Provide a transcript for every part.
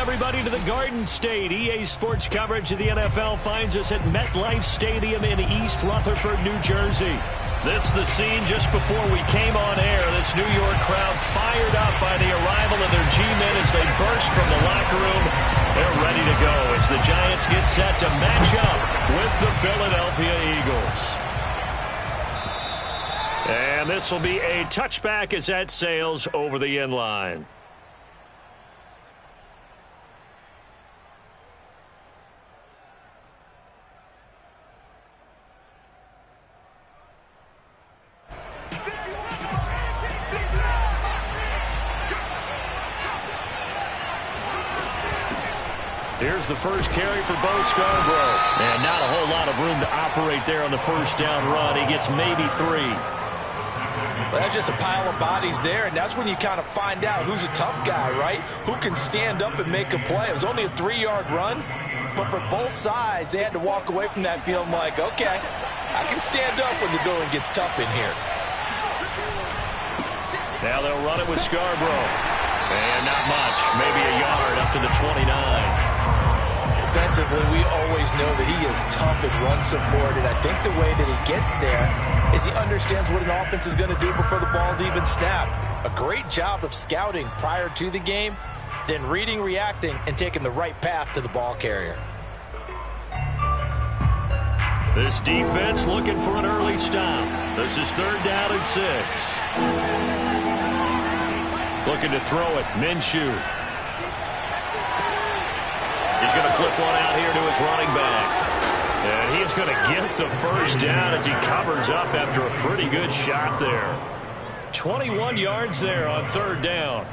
everybody, to the Garden State. EA Sports coverage of the NFL finds us at MetLife Stadium in East Rutherford, New Jersey. This is the scene just before we came on air. This New York crowd fired up by the arrival of their G-men as they burst from the locker room. They're ready to go as the Giants get set to match up with the Philadelphia Eagles. And this will be a touchback as that sails over the end line. Here's the first carry for Bo Scarborough. And not a whole lot of room to operate there on the first down run. He gets maybe 3. Well, that's just a pile of bodies there, and that's when you kind of find out who's a tough guy, right? Who can stand up and make a play. It was only a 3-yard run, but for both sides, they had to walk away from that feeling like, okay, I can stand up when the going gets tough in here. Now they'll run it with Scarborough. And not much, maybe a yard up to the 29. Defensively, we always know that he is tough and run support, and I think the way that he gets there is he understands what an offense is going to do before the ball's even snapped. A great job of scouting prior to the game, then reading, reacting, and taking the right path to the ball carrier. This defense looking for an early stop. This is 3rd down and 6. Looking to throw it, Minshew. He's going to flip one out here to his running back. And he's going to get the first down as he covers up after a pretty good shot there. 21 yards there on 3rd down.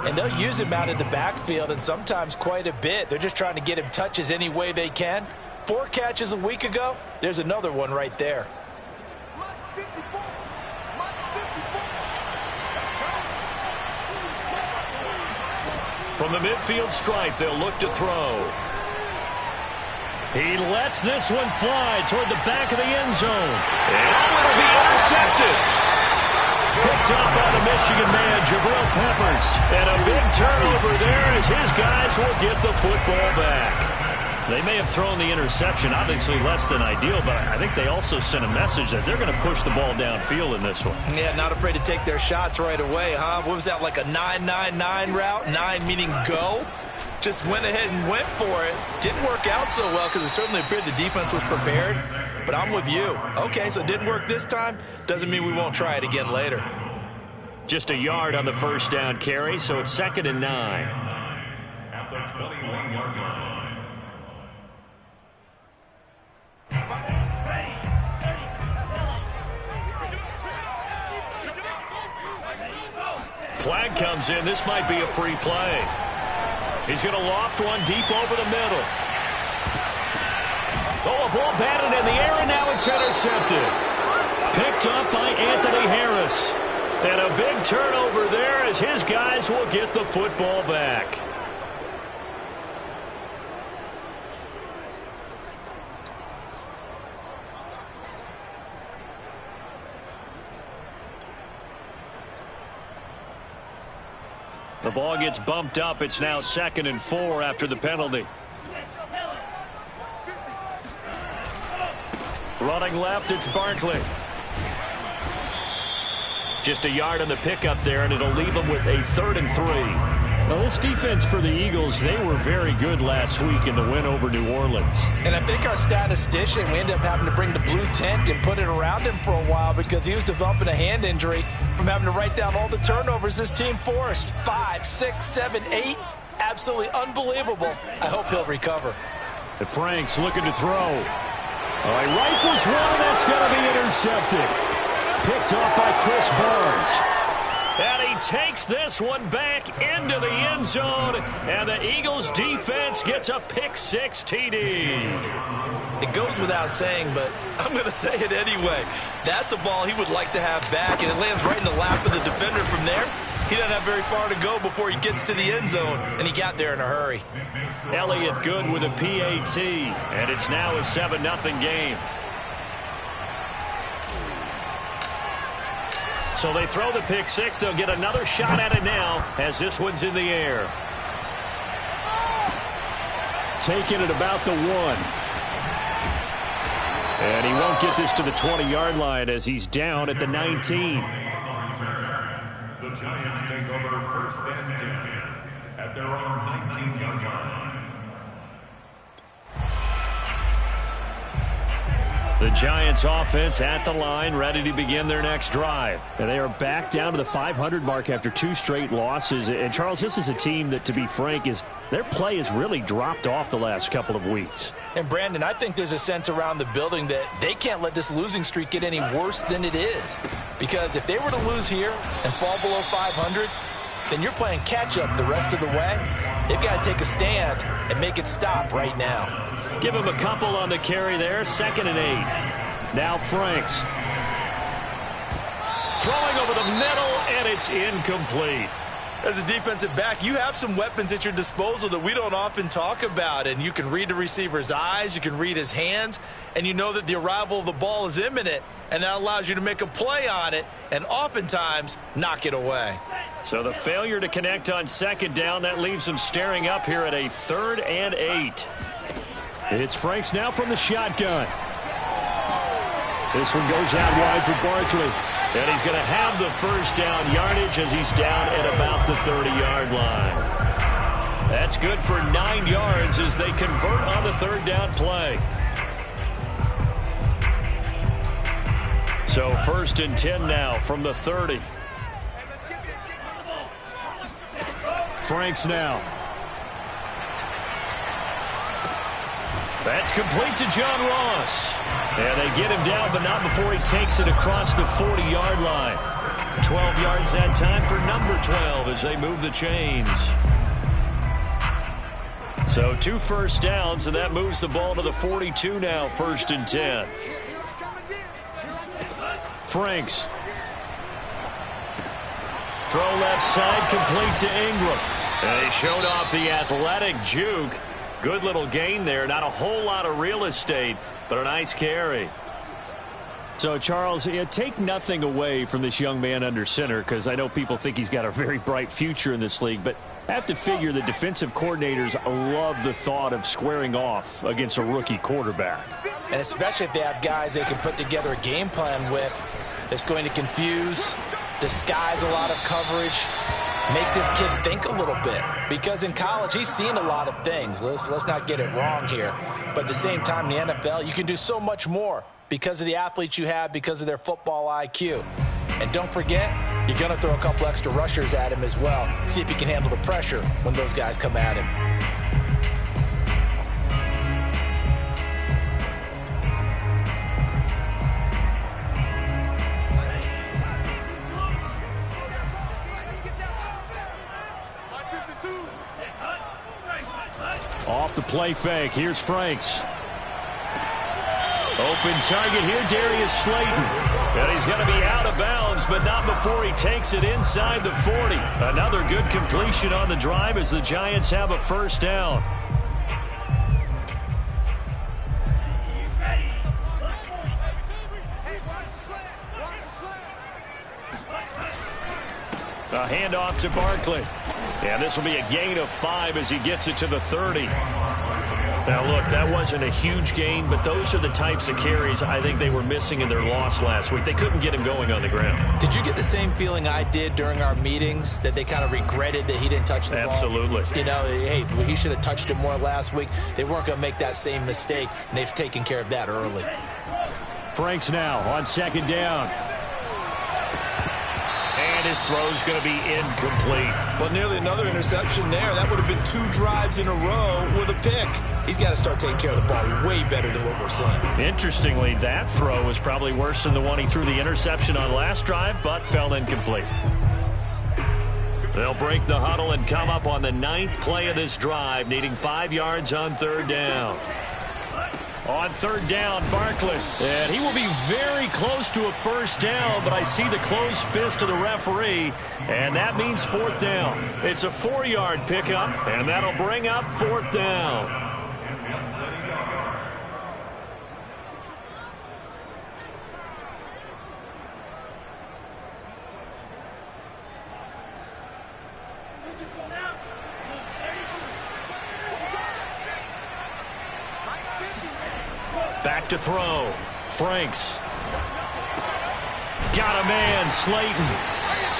And they'll use him out in the backfield, and sometimes quite a bit. They're just trying to get him touches any way they can. 4 catches a week ago. There's another one right there. From the midfield stripe, they'll look to throw. He lets this one fly toward the back of the end zone. And it'll be intercepted. Picked up by the Michigan man, Jabril Peppers. And a big turnover there as his guys will get the football back. They may have thrown the interception, obviously less than ideal, but I think they also sent a message that they're going to push the ball downfield in this one. Yeah, not afraid to take their shots right away, huh? What was that, like a 9-9-9 route? 9 meaning go? Just went ahead and went for it. Didn't work out so well because it certainly appeared the defense was prepared, but I'm with you. Okay, so it didn't work this time. Doesn't mean we won't try it again later. Just a yard on the first down carry, so it's 2nd and 9. At the 21-yard line. Flag comes in. This might be a free play. He's going to loft one deep over the middle. Oh, a ball batted in the air, and now it's intercepted. Picked up by Anthony Harris. And a big turnover there as his guys will get the football back. The ball gets bumped up. It's now 2nd and 4 after the penalty. Running left, it's Barkley. Just a yard on the pickup there, and it'll leave them with a 3rd and 3. Well, this defense for the Eagles, they were very good last week in the win over New Orleans. And I think our statistician, we ended up having to bring the blue tent and put it around him for a while because he was developing a hand injury from having to write down all the turnovers this team forced. 5, 6, 7, 8. Absolutely unbelievable. I hope he'll recover. The Franks looking to throw. Oh, he rifles one. That's going to be intercepted. Picked up by Chris Barnes. And he takes this one back into the end zone. And the Eagles defense gets a pick-6 TD. It goes without saying, but I'm going to say it anyway. That's a ball he would like to have back, and it lands right in the lap of the defender from there. He doesn't have very far to go before he gets to the end zone, and he got there in a hurry. Elliott Good with a PAT, and it's now a 7-0 game. So they throw the pick-6. They'll get another shot at it now as this one's in the air. taken at about the 1. And he won't get this to the 20-yard line as he's down at the 19. The Giants take over 1st and 10 at their own 19-yard line. The Giants offense at the line, ready to begin their next drive. And they are back down to the 500 mark after 2 straight losses. And, Charles, this is a team that, to be frank, their play has really dropped off the last couple of weeks. And, Brandon, I think there's a sense around the building that they can't let this losing streak get any worse than it is. Because if they were to lose here and fall below 500, then you're playing catch-up the rest of the way. They've got to take a stand and make it stop right now. Give him a couple on the carry there. 2nd and 8. Now Franks. Throwing over the middle, and it's incomplete. As a defensive back, you have some weapons at your disposal that we don't often talk about. And you can read the receiver's eyes, you can read his hands, and you know that the arrival of the ball is imminent. And that allows you to make a play on it and oftentimes knock it away. So the failure to connect on 2nd down, that leaves them staring up here at a 3rd and 8. It's Franks now from the shotgun. This one goes out wide for Barkley. And he's going to have the 1st down yardage as he's down at about the 30-yard line. That's good for 9 yards as they convert on the 3rd down play. So 1st and 10 now from the 30. Franks now. That's complete to John Ross. And they get him down, but not before he takes it across the 40-yard line. 12 yards that time for number 12 as they move the chains. So 2 first downs, and that moves the ball to the 42 now, 1st and 10. Franks. Throw left side, complete to Ingram. And he showed off the athletic juke. Good little gain there. Not a whole lot of real estate, but a nice carry. So, Charles, take nothing away from this young man under center, because I know people think he's got a very bright future in this league, but I have to figure the defensive coordinators love the thought of squaring off against a rookie quarterback. And especially if they have guys they can put together a game plan with that's going to confuse, disguise a lot of coverage, make this kid think a little bit. Because in college, he's seen a lot of things. Let's not get it wrong here. But at the same time, in the NFL, you can do so much more because of the athletes you have, because of their football IQ. And don't forget, you're going to throw a couple extra rushers at him as well. See if he can handle the pressure when those guys come at him. Off the play fake. Here's Franks. Open target here, Darius Slayton. And he's going to be out of bounds, but not before he takes it inside the 40. Another good completion on the drive as the Giants have a 1st down. A handoff to Barkley. And this will be a gain of 5 as he gets it to the 30. Now, look, that wasn't a huge gain, but those are the types of carries I think they were missing in their loss last week. They couldn't get him going on the ground. Did you get the same feeling I did during our meetings, that they kind of regretted that he didn't touch the ball? Absolutely. You know, hey, he should have touched it more last week. They weren't going to make that same mistake, and they've taken care of that early. Franks now on 2nd down. And his throw's going to be incomplete. Well, nearly another interception there. That would have been 2 drives in a row with a pick. He's got to start taking care of the ball way better than what we're seeing. Interestingly, that throw was probably worse than the one he threw the interception on last drive, but fell incomplete. They'll break the huddle and come up on the 9th play of this drive, needing 5 yards on 3rd down. On 3rd down, Barkley. And he will be very close to a 1st down, but I see the closed fist of the referee, and that means 4th down. It's a 4-yard pickup, and that'll bring up 4th down. Back to throw. Franks. Got a man, Slayton.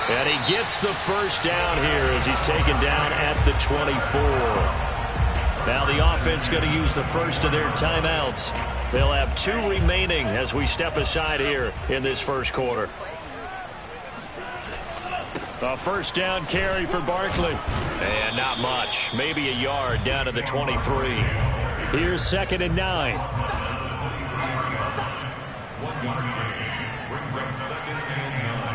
And he gets the first down here as he's taken down at the 24. Now the offense going to use the first of their timeouts. They'll have 2 remaining as we step aside here in this first quarter. A first down carry for Barkley. And not much. Maybe a yard down to the 23. Here's 2nd and 9. 1 yard gain brings up 2nd and 9.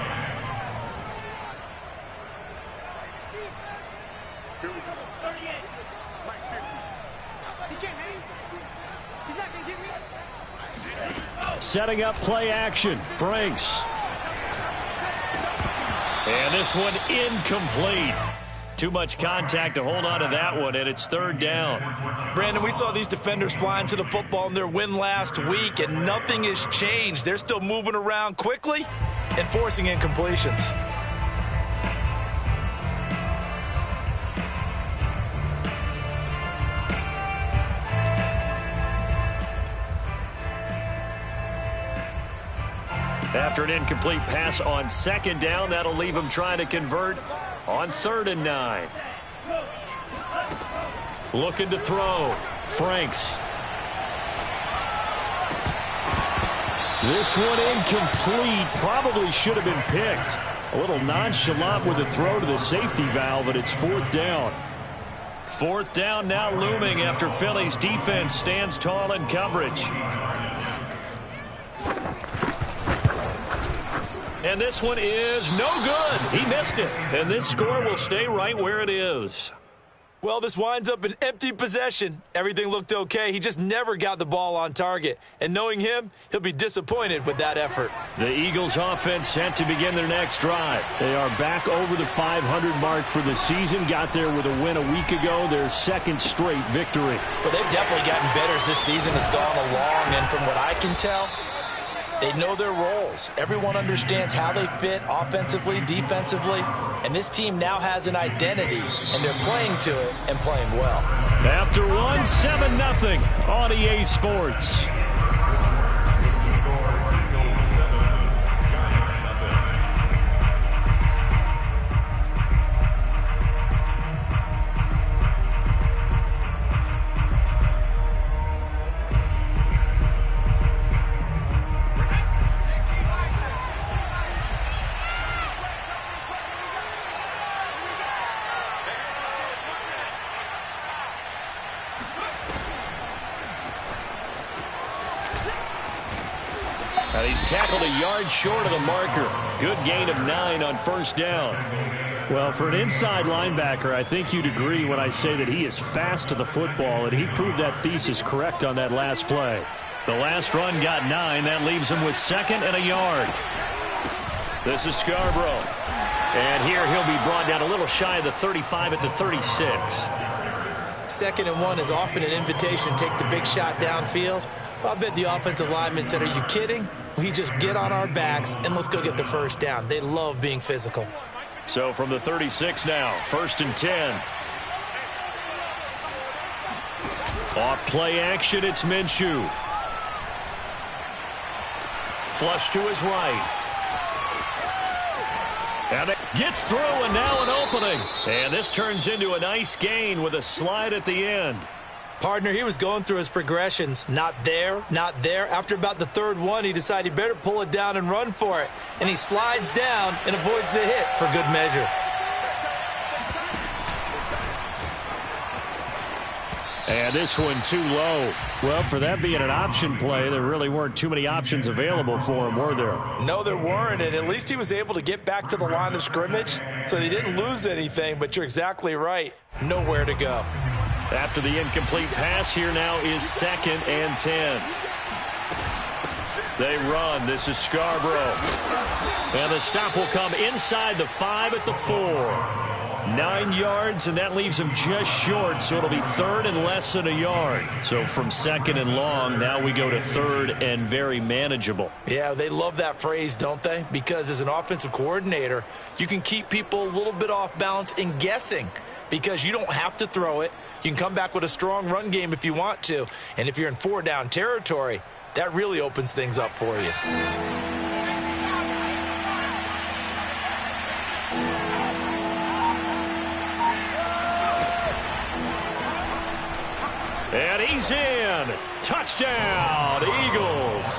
Setting up play action. Franks. And this one incomplete. Too much contact to hold on to that one, and it's 3rd down. Brandon, we saw these defenders flying to the football in their win last week, and nothing has changed. They're still moving around quickly and forcing incompletions. After an incomplete pass on 2nd down, that'll leave him trying to convert on 3rd and 9. Looking to throw. Franks. This one incomplete. Probably should have been picked. A little nonchalant with the throw to the safety valve, but it's 4th down. 4th down now looming after Philly's defense stands tall in coverage. And this one is no good. He missed it. And this score will stay right where it is. Well, this winds up an empty possession. Everything looked okay. He just never got the ball on target. And knowing him, he'll be disappointed with that effort. The Eagles offense set to begin their next drive. They are back over the 500 mark for the season. Got there with a win a week ago, their 2nd straight victory. Well, they've definitely gotten better as this season has gone along. And from what I can tell, they know their roles. Everyone understands how they fit offensively, defensively, and this team now has an identity, and they're playing to it and playing well. After one, 7-0 on EA Sports. He's tackled a yard short of the marker. Good gain of 9 on 1st down. Well, for an inside linebacker, I think you'd agree when I say that he is fast to the football, and he proved that thesis correct on that last play. The last run got 9. That leaves him with 2nd and a yard. This is Scarborough. And here he'll be brought down a little shy of the 35 at the 36. 2nd and 1 is often an invitation to take the big shot downfield. I bet the offensive lineman said, are you kidding? We just get on our backs and let's go get the first down. They love being physical. So from the 36 now, 1st and 10. Off play action, it's Minshew. Flush to his right. And it gets through, and now an opening. And this turns into a nice gain with a slide at the end. Partner, he was going through his progressions. Not there, not there. After about the 3rd one, he decided he better pull it down and run for it. And he slides down and avoids the hit for good measure. And this one too low. Well, for that being an option play, there really weren't too many options available for him, were there? No, there weren't, and at least he was able to get back to the line of scrimmage, so he didn't lose anything, but you're exactly right. Nowhere to go. After the incomplete pass, here now is 2nd and 10. They run. This is Scarborough. And the stop will come inside the 5 at the 4. 9 yards, and that leaves him just short, so it'll be 3rd and less than a yard. So from 2nd and long, now we go to 3rd and very manageable. Yeah, they love that phrase, don't they? Because as an offensive coordinator, you can keep people a little bit off balance and guessing because you don't have to throw it. You can come back with a strong run game if you want to. And if you're in 4-down territory, that really opens things up for you. And he's in. Touchdown, Eagles.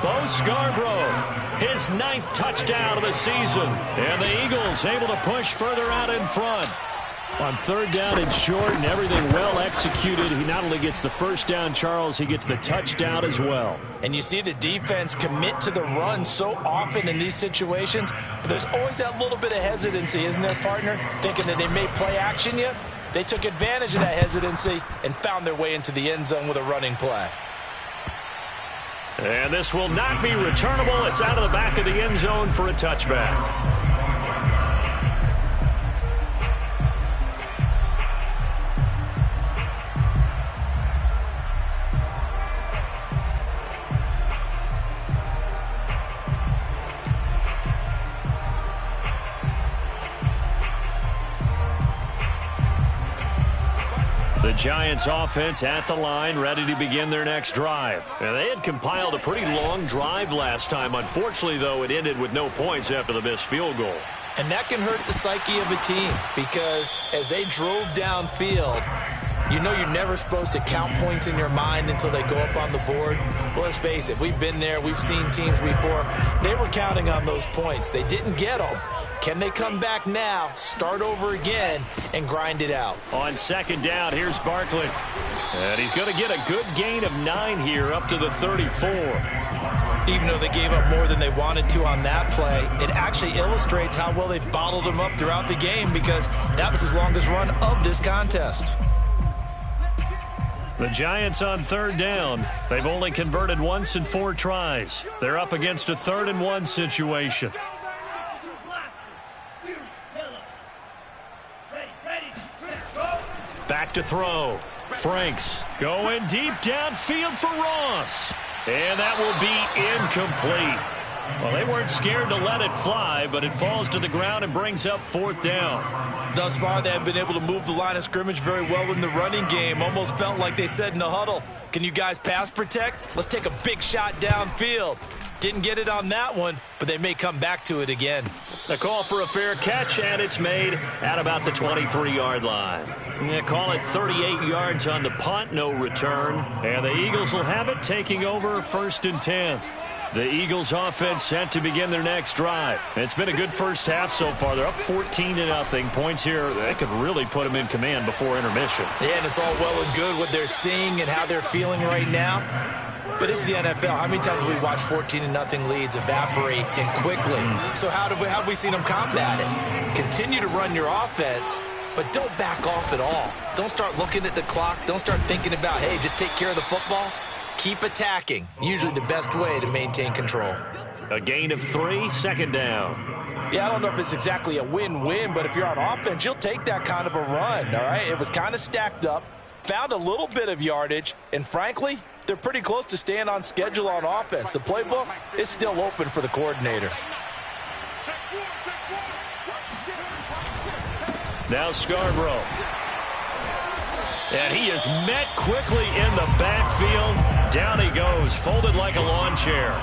Bo Scarborough, his 9th touchdown of the season. And the Eagles able to push further out in front. On 3rd down and short and everything well executed, he not only gets the first down, Charles, he gets the touchdown as well. And you see the defense commit to the run so often in these situations. But there's always that little bit of hesitancy, isn't there, partner? Thinking that they may play action yet. They took advantage of that hesitancy and found their way into the end zone with a running play. And this will not be returnable. It's out of the back of the end zone for a touchback. The Giants offense at the line, ready to begin their next drive. And they had compiled a pretty long drive last time. Unfortunately, though, it ended with no points after the missed field goal. And that can hurt the psyche of a team because as they drove downfield, you know you're never supposed to count points in your mind until they go up on the board. But let's face it, we've been there. We've seen teams before. They were counting on those points. They didn't get them. Can they come back now, start over again, and grind it out? On 2nd down, here's Barkley. And he's going to get a good gain of 9 here up to the 34. Even though they gave up more than they wanted to on that play, it actually illustrates how well they bottled them up throughout the game because that was his longest run of this contest. The Giants on 3rd down. They've only converted once in 4 tries. They're up against a 3rd and 1 situation. Back to throw. Franks going deep downfield for Ross. And that will be incomplete. Well, they weren't scared to let it fly, but it falls to the ground and brings up 4th down. Thus far, they have been able to move the line of scrimmage very well in the running game. Almost felt like they said in the huddle, can you guys pass protect? Let's take a big shot downfield. Didn't get it on that one, but they may come back to it again. The call for a fair catch, and it's made at about the 23-yard line. They call it 38 yards on the punt, no return. And the Eagles will have it, taking over 1st and 10. The Eagles offense set to begin their next drive. It's been a good first half so far. They're up 14-0. Points here, they could really put them in command before intermission. Yeah, and it's all well and good what they're seeing and how they're feeling right now. But this is the NFL. How many times have we watched 14-0 leads evaporate and quickly? So how have we seen them combat it? Continue to run your offense, but don't back off at all. Don't start looking at the clock. Don't start thinking about, hey, just take care of the football. Keep attacking. Usually the best way to maintain control. A gain of 3, 2nd down. Yeah, I don't know if it's exactly a win-win, but if you're on offense, you'll take that kind of a run, all right? It was kind of stacked up, found a little bit of yardage, and frankly, they're pretty close to staying on schedule on offense. The playbook is still open for the coordinator. Now Scarborough. And he is met quickly in the backfield. Down he goes, folded like a lawn chair.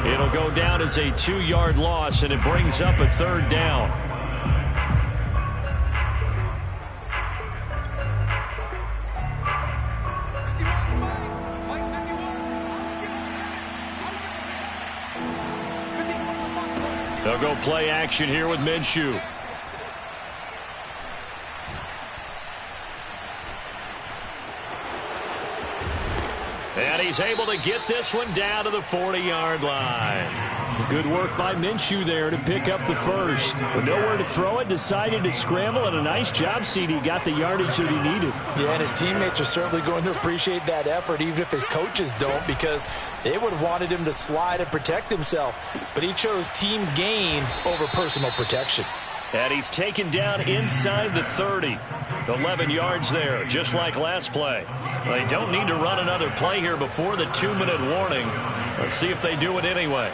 It'll go down as a 2-yard loss, and it brings up a 3rd down. They'll go play action here with Minshew. And he's able to get this one down to the 40-yard line. Good work by Minshew there to pick up the first. With nowhere to throw it, decided to scramble, and a nice job, CD. Got the yardage that he needed. Yeah, and his teammates are certainly going to appreciate that effort, even if his coaches don't, because they would have wanted him to slide and protect himself. But he chose team gain over personal protection. And he's taken down inside the 30. 11 yards there, just like last play. They don't need to run another play here before the 2-minute warning. Let's see if they do it anyway.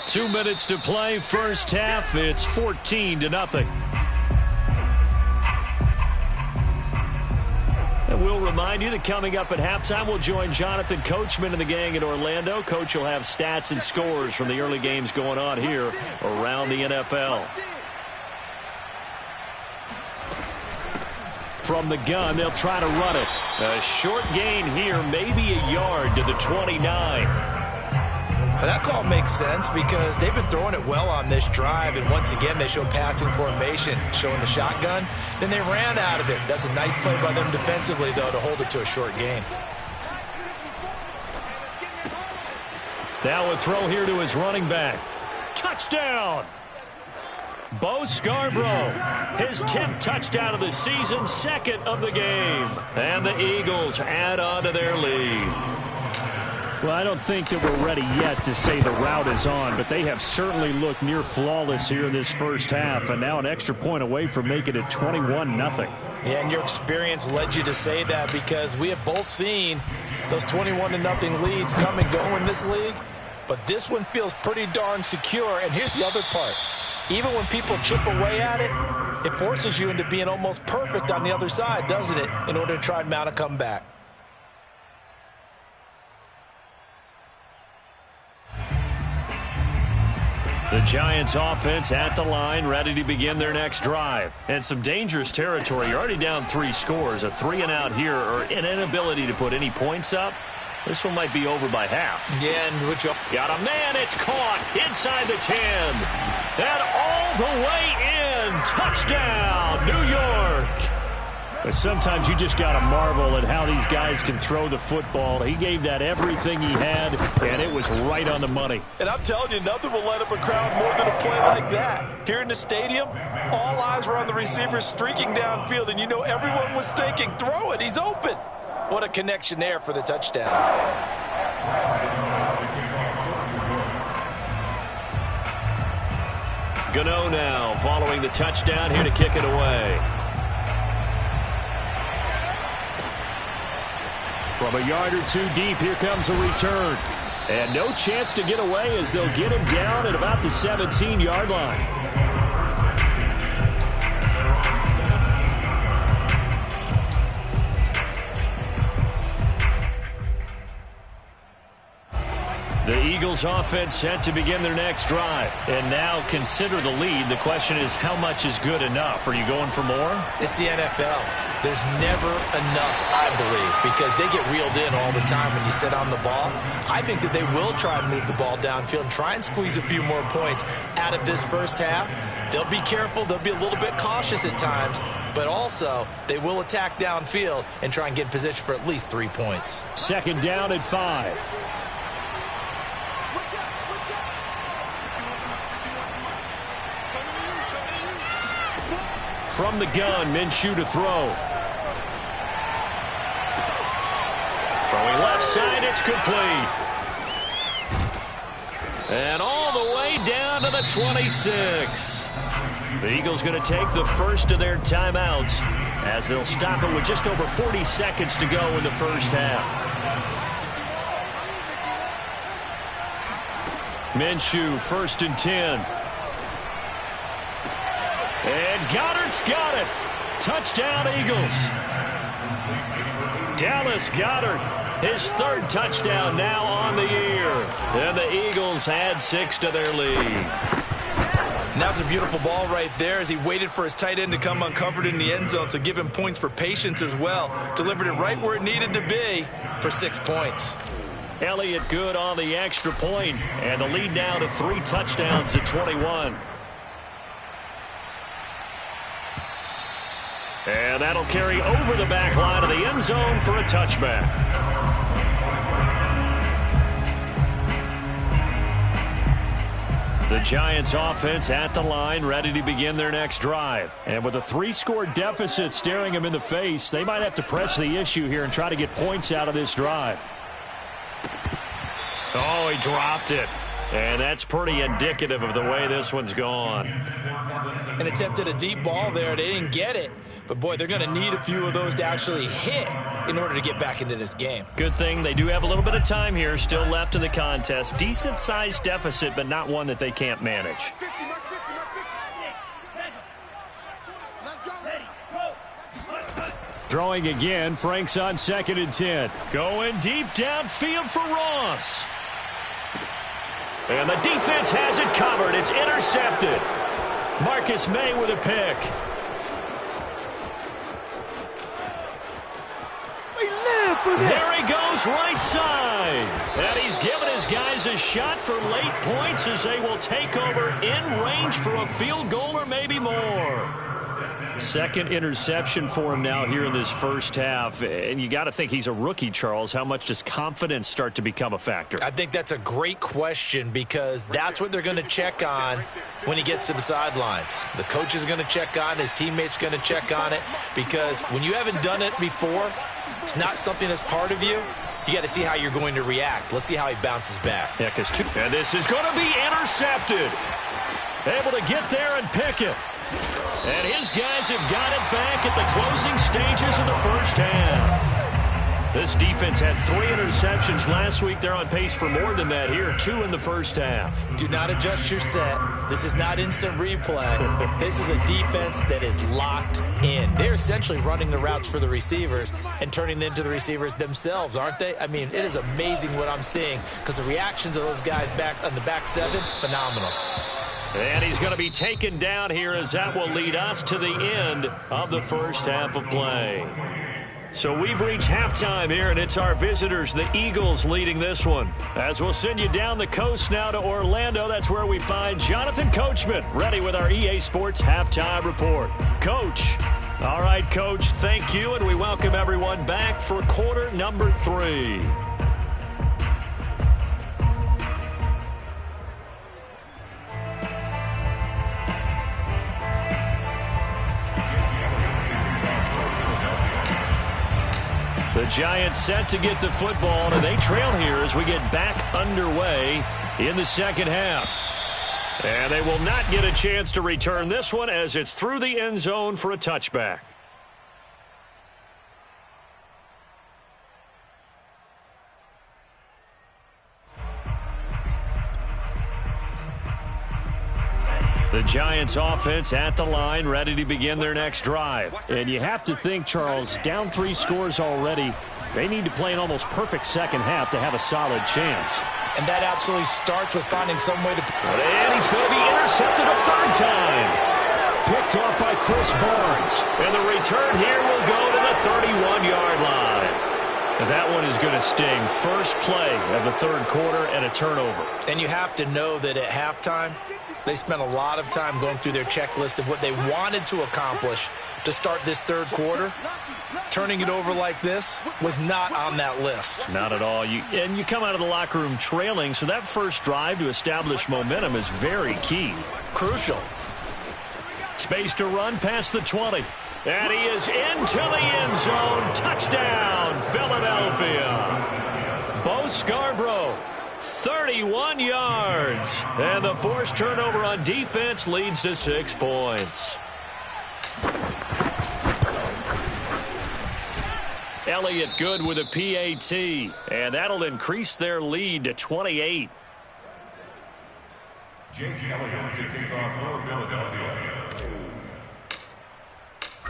Two minutes to play, first half. It's 14-0. remind you that coming up at halftime, we'll join Jonathan Coachman and the gang in Orlando. Coach will have stats and scores from the early games going on here around the NFL. From the gun, they'll try to run it. A short gain here, maybe a yard to the 29. That call makes sense because they've been throwing it well on this drive, and once again they show passing formation, showing the shotgun. Then they ran out of it. That's a nice play by them defensively, though, to hold it to a short gain. Now a throw here to his running back. Touchdown! Bo Scarborough, his 10th touchdown of the season, second of the game. And the Eagles add on to their lead. Well, I don't think that we're ready yet to say the route is on, but they have certainly looked near flawless here in this first half, and now an extra point away from making it 21-0. Yeah, and your experience led you to say that because we have both seen those 21-0 leads come and go in this league, but this one feels pretty darn secure, and here's the other part. Even when people chip away at it, it forces you into being almost perfect on the other side, doesn't it, in order to try and mount a comeback. The Giants offense at the line, ready to begin their next drive. And some dangerous territory. You're already down 3 scores. A 3-and-out here, or an inability to put any points up. This one might be over by half. Yeah, and which got a man. It's caught inside the 10. And all the way in. Touchdown, New York. But sometimes you just got to marvel at how these guys can throw the football. He gave that everything he had, and it was right on the money. And I'm telling you, nothing will light up a crowd more than a play like that. Here in the stadium, all eyes were on the receiver streaking downfield, and you know everyone was thinking, throw it, he's open. What a connection there for the touchdown. Gano now following the touchdown here to kick it away. From a yard or two deep, here comes a return. And no chance to get away as they'll get him down at about the 17-yard line. The Eagles offense set to begin their next drive. And now consider the lead. The question is, how much is good enough? Are you going for more? It's the NFL. There's never enough, I believe, because they get reeled in all the time when you sit on the ball. I think that they will try and move the ball downfield and try and squeeze a few more points out of this first half. They'll be careful. They'll be a little bit cautious at times, but also they will attack downfield and try and get in position for at least 3 points. Second down at 5. From the gun, Minshew to throw. Throwing left side, it's complete. And all the way down to the 26. The Eagles going to take the first of their timeouts as they'll stop it with just over 40 seconds to go in the first half. Minshew, 1st and 10. And Goddard's got it. Touchdown, Eagles. Dallas Goedert, his 3rd touchdown now on the year. And the Eagles add 6 to their lead. That was a beautiful ball right there as he waited for his tight end to come uncovered in the end zone, so give him points for patience as well. Delivered it right where it needed to be for 6 points. Elliott good on the extra point, and the lead now to 3 touchdowns at 21. And that'll carry over the back line of the end zone for a touchback. The Giants offense at the line, ready to begin their next drive. And with a 3-score deficit staring them in the face, they might have to press the issue here and try to get points out of this drive. Oh, he dropped it. And that's pretty indicative of the way this one's gone. And attempted a deep ball there. They didn't get it. But, boy, they're going to need a few of those to actually hit in order to get back into this game. Good thing they do have a little bit of time here still left in the contest. Decent-sized deficit, but not one that they can't manage. Throwing again, Frank's on 2nd and 10. Going deep downfield for Ross. And the defense has it covered. It's intercepted. Marcus May with a pick. There he goes, right side. And he's given his guys a shot for late points as they will take over in range for a field goal or maybe more. Second interception for him now here in this first half. And you got to think he's a rookie, Charles. How much does confidence start to become a factor? I think that's a great question because that's what they're going to check on when he gets to the sidelines. The coach is going to check on, his teammates going to check on it, because when you haven't done it before, it's not something that's part of you. You got to see how you're going to react. Let's see how he bounces back. Yeah, and this is going to be intercepted. Able to get there and pick it. And his guys have got it back at the closing stages of the first half. This defense had 3 interceptions last week. They're on pace for more than that here. 2 in the first half. Do not adjust your set. This is not instant replay. This is a defense that is locked in. They're essentially running the routes for the receivers and turning it into the receivers themselves, aren't they? I mean, it is amazing what I'm seeing because the reactions of those guys back on the back 7, phenomenal. And he's going to be taken down here as that will lead us to the end of the first half of play. So we've reached halftime here, and it's our visitors, the Eagles, leading this one. As we'll send you down the coast now to Orlando, that's where we find Jonathan Coachman, ready with our EA Sports Halftime Report. Coach. All right, Coach, thank you, and we welcome everyone back for quarter number 3. The Giants set to get the football, and they trail here as we get back underway in the second half. And they will not get a chance to return this one as it's through the end zone for a touchback. The Giants offense at the line, ready to begin their next drive. And you have to think, Charles, down 3 scores already. They need to play an almost perfect second half to have a solid chance. And that absolutely starts with finding some way to... And he's going to be intercepted a 3rd time. Picked off by Chris Barnes. And the return here will go to the 31-yard line. And that one is going to sting. First play of the 3rd quarter and a turnover. And you have to know that at halftime, they spent a lot of time going through their checklist of what they wanted to accomplish to start this 3rd quarter. Turning it over like this was not on that list. Not at all. And you come out of the locker room trailing, so that first drive to establish momentum is very key. Crucial. Space to run past the 20. And he is into the end zone. Touchdown, Philadelphia. Bo Scarborough, 31 yards. And the forced turnover on defense leads to 6 points. Elliott Good with a PAT. And that'll increase their lead to 28. Jake Elliott to kick off for Philadelphia.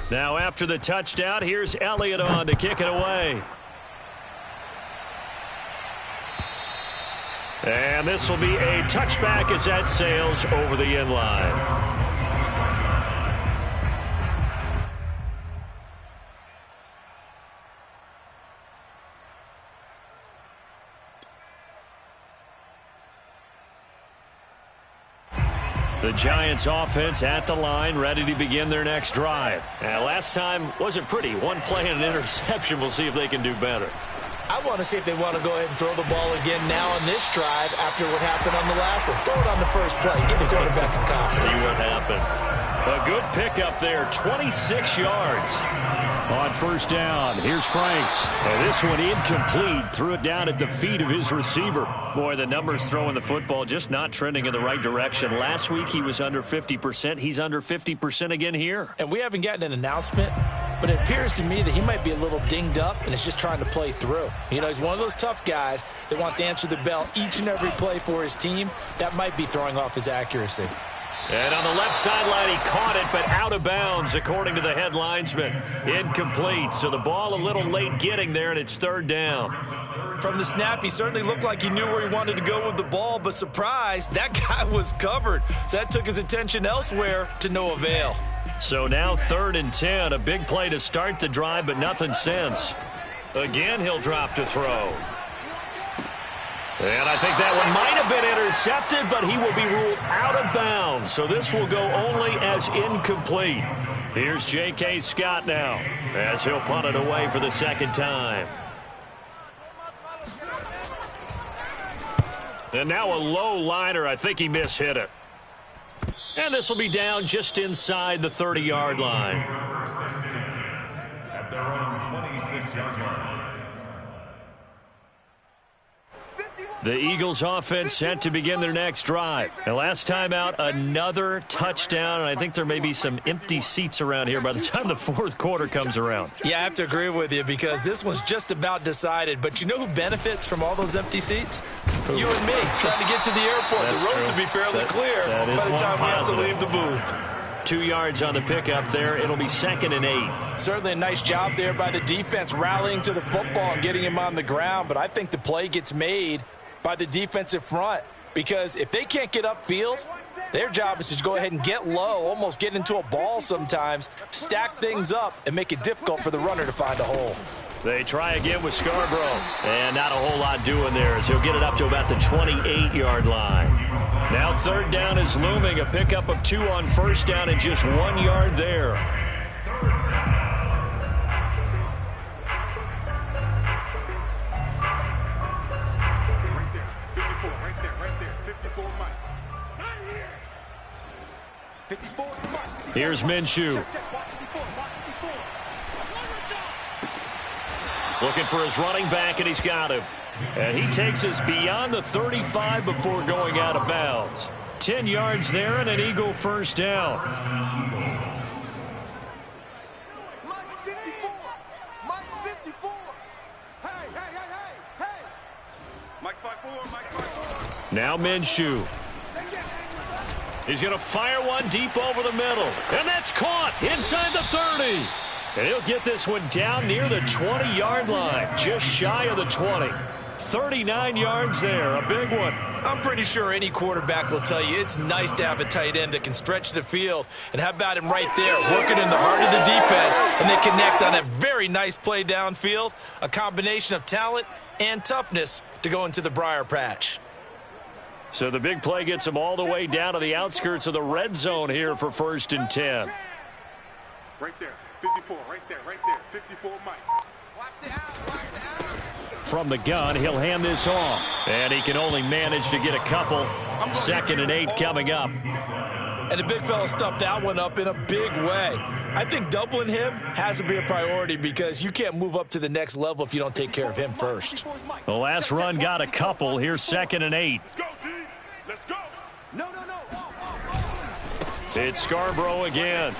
Now after the touchdown, here's Elliott on to kick it away. And this will be a touchback as that sails over the end line. The Giants offense at the line, ready to begin their next drive. And last time wasn't pretty. 1 play and an interception. We'll see if they can do better. I want to see if they want to go ahead and throw the ball again now on this drive after what happened on the last one. Throw it on the first play. Give the quarterback some confidence. See what happens. A good pickup there, 26 yards. On first down, here's Franks. And this one incomplete. Threw it down at the feet of his receiver. Boy, the numbers throwing the football just not trending in the right direction. Last week he was under 50%. He's under 50% again here. And we haven't gotten an announcement, but it appears to me that he might be a little dinged up and is just trying to play through. You know, he's one of those tough guys that wants to answer the bell each and every play for his team. That might be throwing off his accuracy. And on the left sideline, he caught it, but out of bounds, according to the head linesman. Incomplete, so the ball a little late getting there, and it's third down. From the snap, he certainly looked like he knew where he wanted to go with the ball, but surprise, that guy was covered. So that took his attention elsewhere to no avail. So now 3rd and 10, a big play to start the drive, but nothing since. Again, he'll drop to throw. And I think that one might have been intercepted, but he will be ruled out of bounds. So this will go only as incomplete. Here's J.K. Scott now, as he'll punt it away for the second time. And now a low liner. I think he mishit it. And this will be down just inside the 30-yard line. At their own 26-yard line. The Eagles offense set to begin their next drive. And last time out, another touchdown. And I think there may be some empty seats around here by the time the fourth quarter comes around. Yeah, I have to agree with you because this one's just about decided. But you know who benefits from all those empty seats? You and me, trying to get to the airport. That's the road true. to be fairly clear that is by the time we have to positive. leave the booth. 2 yards on the pickup there. It'll be 2nd and 8. Certainly a nice job there by the defense rallying to the football and getting him on the ground. But I think the play gets made by the defensive front because if they can't get upfield, their job is to go ahead and get low, almost get into a ball sometimes, stack things up, and make it difficult for the runner to find a hole. They try again with Scarborough. And not a whole lot doing there as he'll get it up to about the 28-yard line. Now 3rd down is looming. A pickup of 2 on 1st down and just 1 yard there. Here's Minshew. Looking for his running back, and he's got him. And he takes us beyond the 35 before going out of bounds. 10 yards there and an Eagle first down. Mike 54. Mike 54. Hey. Mike 54. Mike 54. Now Minshew. He's going to fire one deep over the middle. And that's caught inside the 30. And he'll get this one down near the 20-yard line, just shy of the 20. 39 yards there, a big one. I'm pretty sure any quarterback will tell you it's nice to have a tight end that can stretch the field. And how about him right there, working in the heart of the defense, and they connect on a very nice play downfield, a combination of talent and toughness to go into the briar patch. So the big play gets him all the way down to the outskirts of the red zone here for 1st and 10. Right there. 54. Right there. 54 Mike. Watch the out. From the gun, he'll hand this off. And he can only manage to get a couple. 2nd and 8 coming up. And the big fella stuffed that one up in a big way. I think doubling him has to be a priority because you can't move up to the next level if you don't take care of him first. The last run got a couple. Here's 2nd and 8. Let's go, D. Let's go. No. It's Scarborough again.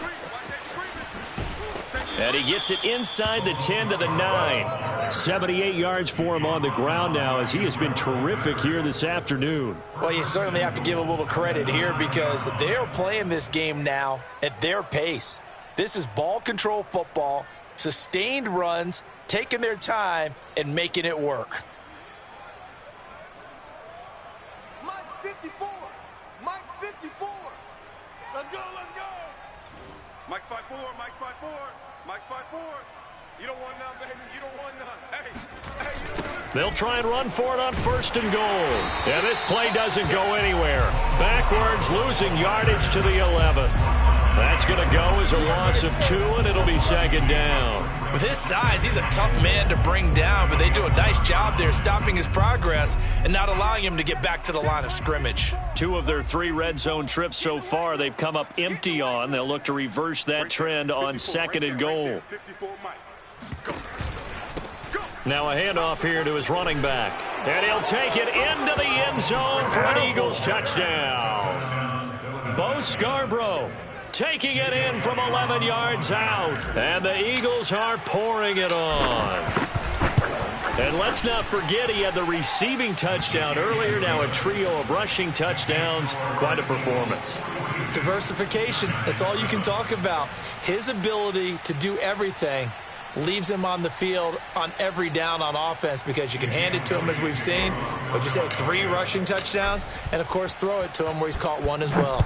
And he gets it inside the 10 to the 9. 78 yards for him on the ground now as he has been terrific here this afternoon. Well, you certainly have to give a little credit here because they're playing this game now at their pace. This is ball control football, sustained runs, taking their time, and making it work. Mike 54. Mike 54. Let's go. Mike 54. Mike 54. Mike 54. You don't want none, baby. You don't want none. Hey, you don't want none. They'll try and run for it on 1st and goal. And this play doesn't go anywhere. Backwards, losing yardage to the 11. That's going to go as a loss of 2, and it'll be 2nd down. With his size, he's a tough man to bring down, but they do a nice job there stopping his progress and not allowing him to get back to the line of scrimmage. 2 of their 3 red zone trips so far they've come up empty on. They'll look to reverse that trend on 2nd and goal. 54 Mike. Now a handoff here to his running back. And he'll take it into the end zone for an Eagles touchdown. Bo Scarborough taking it in from 11 yards out. And the Eagles are pouring it on. And let's not forget he had the receiving touchdown earlier. Now a trio of rushing touchdowns. Quite a performance. Diversification. That's all you can talk about. His ability to do everything leaves him on the field on every down on offense because you can hand it to him, as we've seen. What'd you say, 3 rushing touchdowns? And, of course, throw it to him where he's caught 1 as well.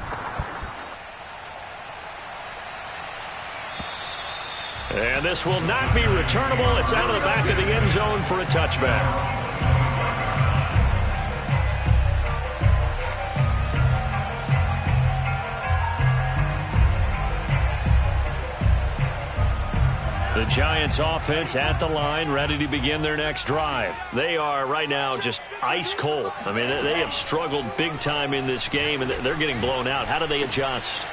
And this will not be returnable. It's out of the back of the end zone for a touchback. The Giants offense at the line, ready to begin their next drive. They are right now just ice cold. I mean, they have struggled big time in this game, and they're getting blown out. How do they adjust?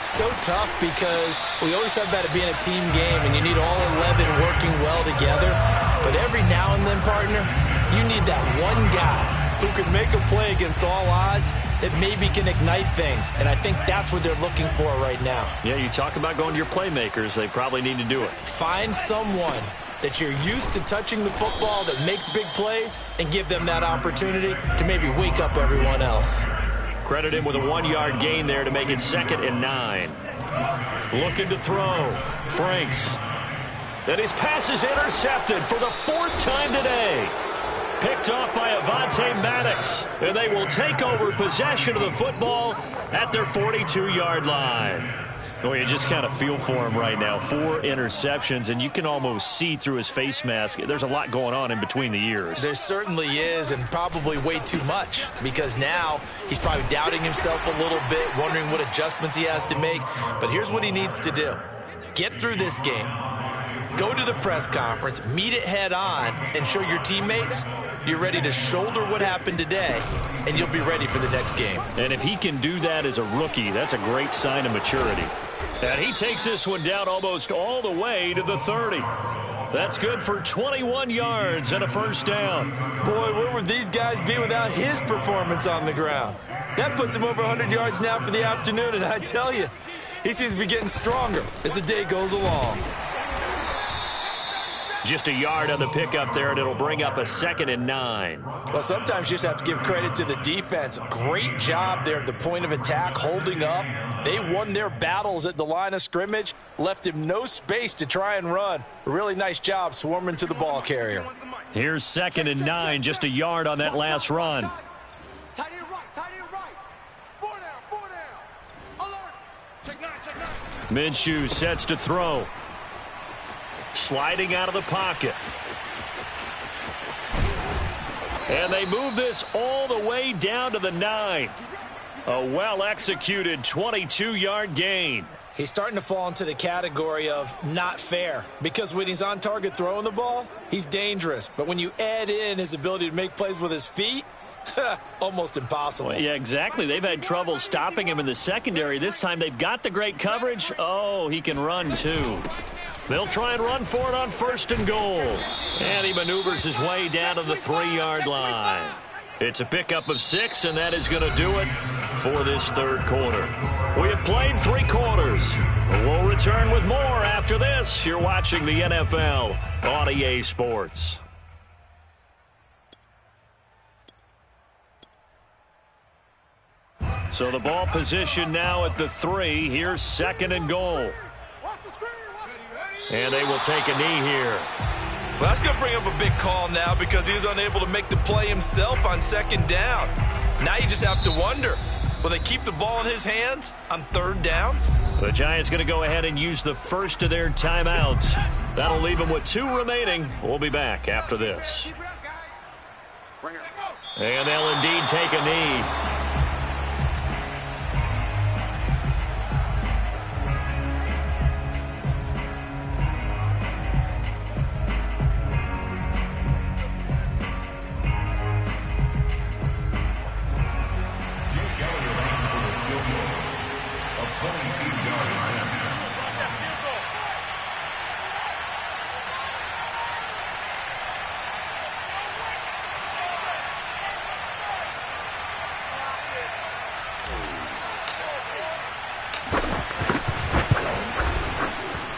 So tough because we always talk about it being a team game, and you need all 11 working well together. But every now and then, partner, you need that one guy who could make a play against all odds that maybe can ignite things. And I think that's what they're looking for right now. Yeah, you talk about going to your playmakers. They probably need to do it. Find someone that you're used to touching the football that makes big plays and give them that opportunity to maybe wake up everyone else. Credit him with a 1-yard gain there to make it 2nd and 9. Looking to throw. Franks. And his pass is intercepted for the 4th time today. Picked off by Avonte Maddox. And they will take over possession of the football at their 42-yard line. Oh, you just kind of feel for him right now. 4 interceptions, and you can almost see through his face mask. There's a lot going on in between the ears. There certainly is, and probably way too much, because now he's probably doubting himself a little bit, wondering what adjustments he has to make. But here's what he needs to do. Get through this game. Go to the press conference, meet it head on, and show your teammates you're ready to shoulder what happened today, and you'll be ready for the next game. And if he can do that as a rookie, that's a great sign of maturity. And he takes this one down almost all the way to the 30. That's good for 21 yards and a first down. Boy, where would these guys be without his performance on the ground? That puts him over 100 yards now for the afternoon, and I tell you, he seems to be getting stronger as the day goes along. Just a yard on the pickup there, and it'll bring up a 2nd and 9. Well, sometimes you just have to give credit to the defense. Great job there at the point of attack, holding up. They won their battles at the line of scrimmage, left him no space to try and run. A really nice job swarming to the ball carrier. Here's 2nd and 9, just a yard on that last run. Tight end right. 4 down. Alert. Check 9. Minshew sets to throw. Sliding out of the pocket. And they move this all the way down to the 9. A well-executed 22-yard gain. He's starting to fall into the category of not fair, because when he's on target throwing the ball, he's dangerous. But when you add in his ability to make plays with his feet, almost impossible. Well, yeah, exactly. They've had trouble stopping him in the secondary. This time they've got the great coverage. Oh, he can run too. They'll try and run for it on 1st and goal. And he maneuvers his way down to the 3-yard line. It's a pickup of 6, and that is going to do it for this 3rd quarter. We have played 3 quarters. We'll return with more after this. You're watching the NFL on EA Sports. So the ball position now at the 3. Here's 2nd and goal. And they will take a knee here. Well, that's going to bring up a big call now because he was unable to make the play himself on 2nd down. Now you just have to wonder, will they keep the ball in his hands on 3rd down? The Giants going to go ahead and use the first of their timeouts. That'll leave them with 2 remaining. We'll be back after this. And they'll indeed take a knee.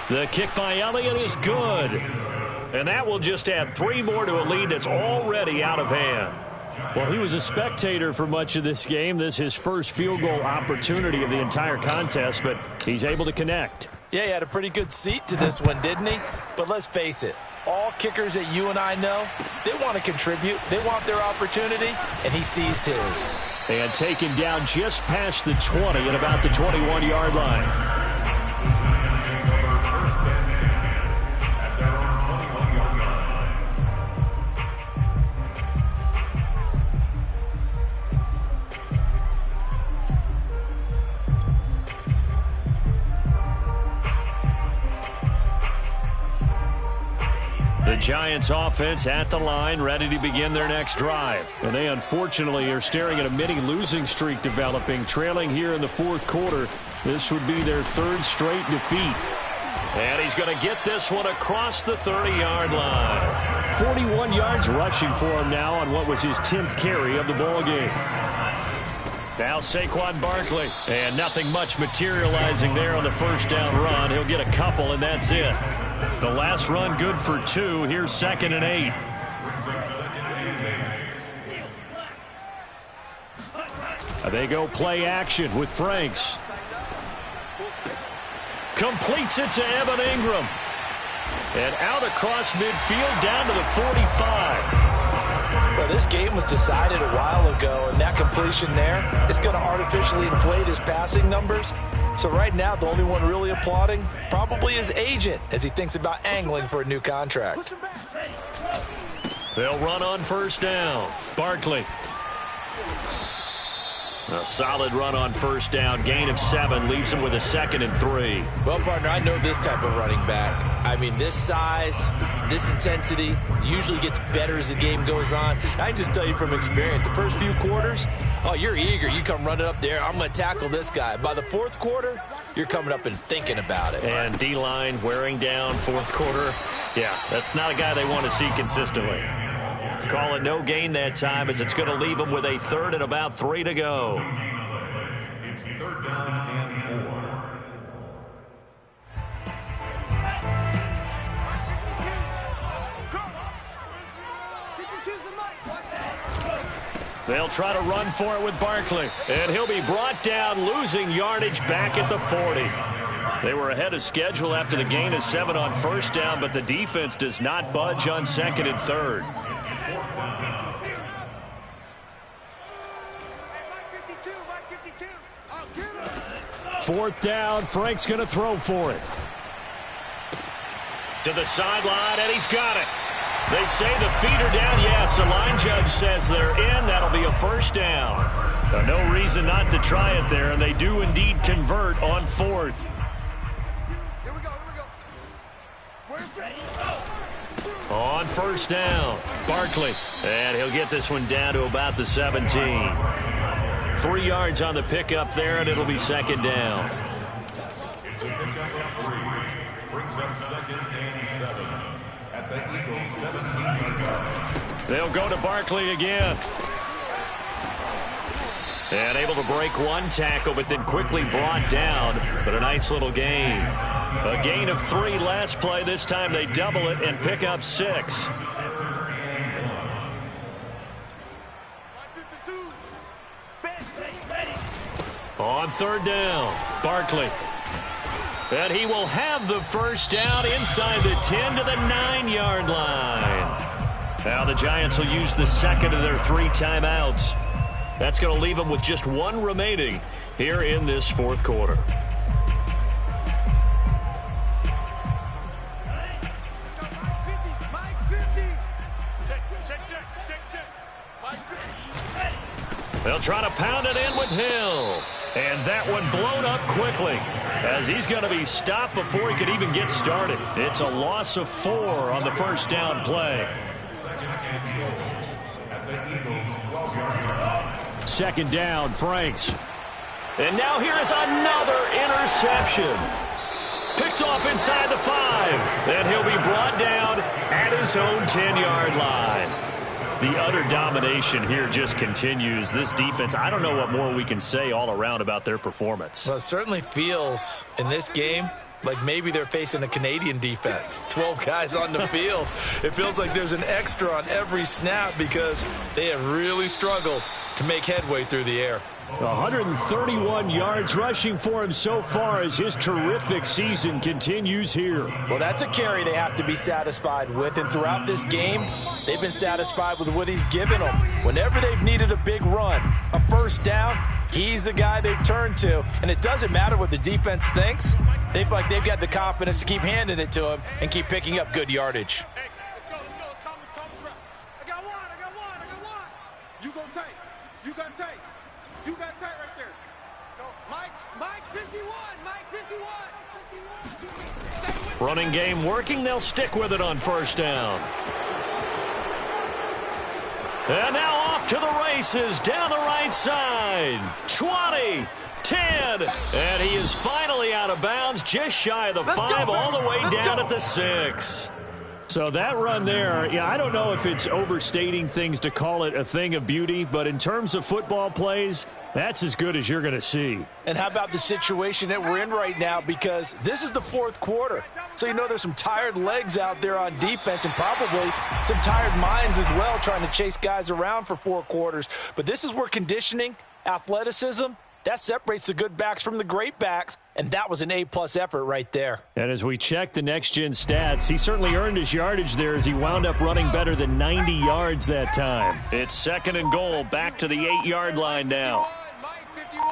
The kick by Elliott is good. And that will just add 3 more to a lead that's already out of hand. Well, he was a spectator for much of this game. This is his first field goal opportunity of the entire contest, but he's able to connect. Yeah, he had a pretty good seat to this one, didn't he? But let's face it, all kickers that you and I know, they want to contribute. They want their opportunity, and he seized his. And taken down just past the 20 at about the 21-yard line. The Giants offense at the line, ready to begin their next drive. And they unfortunately are staring at a mini losing streak developing, trailing here in the fourth quarter. This would be their 3rd straight defeat. And he's going to get this one across the 30-yard line. 41 yards rushing for him now on what was his 10th carry of the ball game. Now Saquon Barkley. And nothing much materializing there on the first down run. He'll get a couple, and that's it. The last run good for 2. Here's 2nd and 8. They go play action with Franks. Completes it to Evan Ingram. And out across midfield down to the 45. Well, this game was decided a while ago, and that completion there is going to artificially inflate his passing numbers. So right now, the only one really applauding probably his agent as he thinks about angling for a new contract. They'll run on first down. Barkley. A solid run on first down. Gain of 7 leaves him with a 2nd and 3. Well, partner, I know this type of running back. I mean, this size, this intensity usually gets better as the game goes on. I can just tell you from experience, the first few quarters, oh, you're eager. You come running up there. I'm going to tackle this guy. By the 4th quarter, you're coming up and thinking about it. And D-line wearing down 4th quarter. Yeah, that's not a guy they want to see consistently. Call it no gain that time as it's going to leave him with a 3rd and about 3 to go. It's 3rd down and 4. They'll try to run for it with Barkley. And he'll be brought down, losing yardage back at the 40. They were ahead of schedule after the gain of 7 on first down, but the defense does not budge on 2nd and 3rd. 4th down, Frank's going to throw for it. To the sideline, and he's got it. They say the feet are down. Yes, the line judge says they're in. That'll be a first down. No reason not to try it there, and they do indeed convert on 4th. Here we go. On first down, Barkley. And he'll get this one down to about the 17. 3 yards on the pickup there, and it'll be 2nd down. It's a pickup of 3. Brings up 2nd and 7 at the Eagles' 17-yard line. They'll go to Barkley again. And able to break one tackle, but then quickly brought down. But a nice little gain. A gain of 3 last play. This time they double it and pick up 6. On 3rd down, Barkley. And he will have the first down inside the 10 to the 9-yard line. Now the Giants will use the 2nd of their 3 timeouts. That's going to leave them with just 1 remaining here in this 4th quarter. They'll try to pound it in with Hill. And that one blown up quickly as he's going to be stopped before he could even get started. It's a loss of 4 on the first down play. 2nd down, Franks. And now here is another interception. Picked off inside the 5. And he'll be brought down at his own 10-yard line. The utter domination here just continues. This defense, I don't know what more we can say all around about their performance. Well, it certainly feels in this game like maybe they're facing a Canadian defense. 12 guys on the field. It feels like there's an extra on every snap because they have really struggled to make headway through the air. 131 yards rushing for him so far as his terrific season continues here. Well, that's a carry they have to be satisfied with, and throughout this game, they've been satisfied with what he's given them. Whenever they've needed a big run, a first down, he's the guy they've turned to, and it doesn't matter what the defense thinks. They feel like they've got the confidence to keep handing it to him and keep picking up good yardage. Hey, let's go. I got one. You gonna take. You got tight right there. Go. Mike 51. Running game working. They'll stick with it on first down. And now off to the races down the right side. 20, 10, and he is finally out of bounds, just shy of the 5, all the way down at the 6. So that run there, yeah, I don't know if it's overstating things to call it a thing of beauty, but in terms of football plays, that's as good as you're going to see. And how about the situation that we're in right now, because this is the fourth quarter. So you know there's some tired legs out there on defense and probably some tired minds as well trying to chase guys around for 4 quarters. But this is where conditioning, athleticism, that separates the good backs from the great backs, and that was an A-plus effort right there. And as we check the next-gen stats, he certainly earned his yardage there as he wound up running better than 90 yards that time. It's 2nd and goal, back to the 8-yard line now. Mike 51.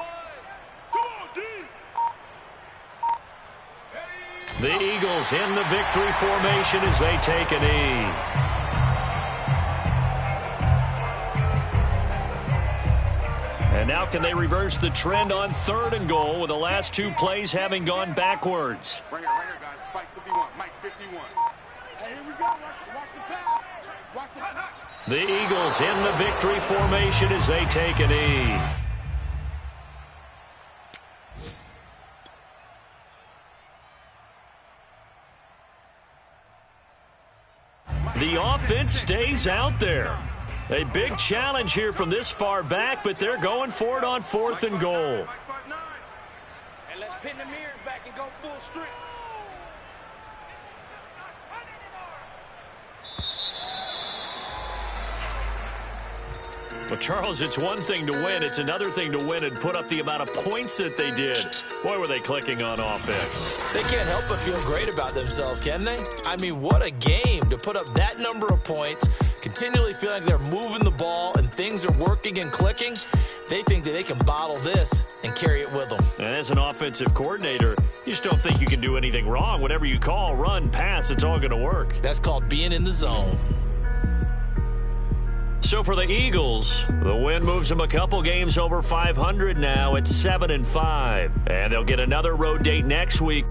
Come on, D. The Eagles in the victory formation as they take a knee. And now can they reverse the trend on 3rd and goal with the last 2 plays having gone backwards? Right here, guys. Mike 51. Hey, here we go. Watch the pass. Watch the pass. The Eagles in the victory formation as they take a knee. The offense stays out there. A big challenge here from this far back, but they're going for it on 4th and goal. And let's pin the mirrors back and go full strength. Well, Charles, it's one thing to win. It's another thing to win and put up the amount of points that they did. Boy, were they clicking on offense. They can't help but feel great about themselves, can they? I mean, what a game to put up that number of points, continually feeling like they're moving the ball and things are working and clicking. They think that they can bottle this and carry it with them. And as an offensive coordinator, you just don't think you can do anything wrong. Whatever you call, run, pass, it's all going to work. That's called being in the zone. So for the Eagles, the win moves them a couple games over 500 now at 7-5. And they'll get another road date next week.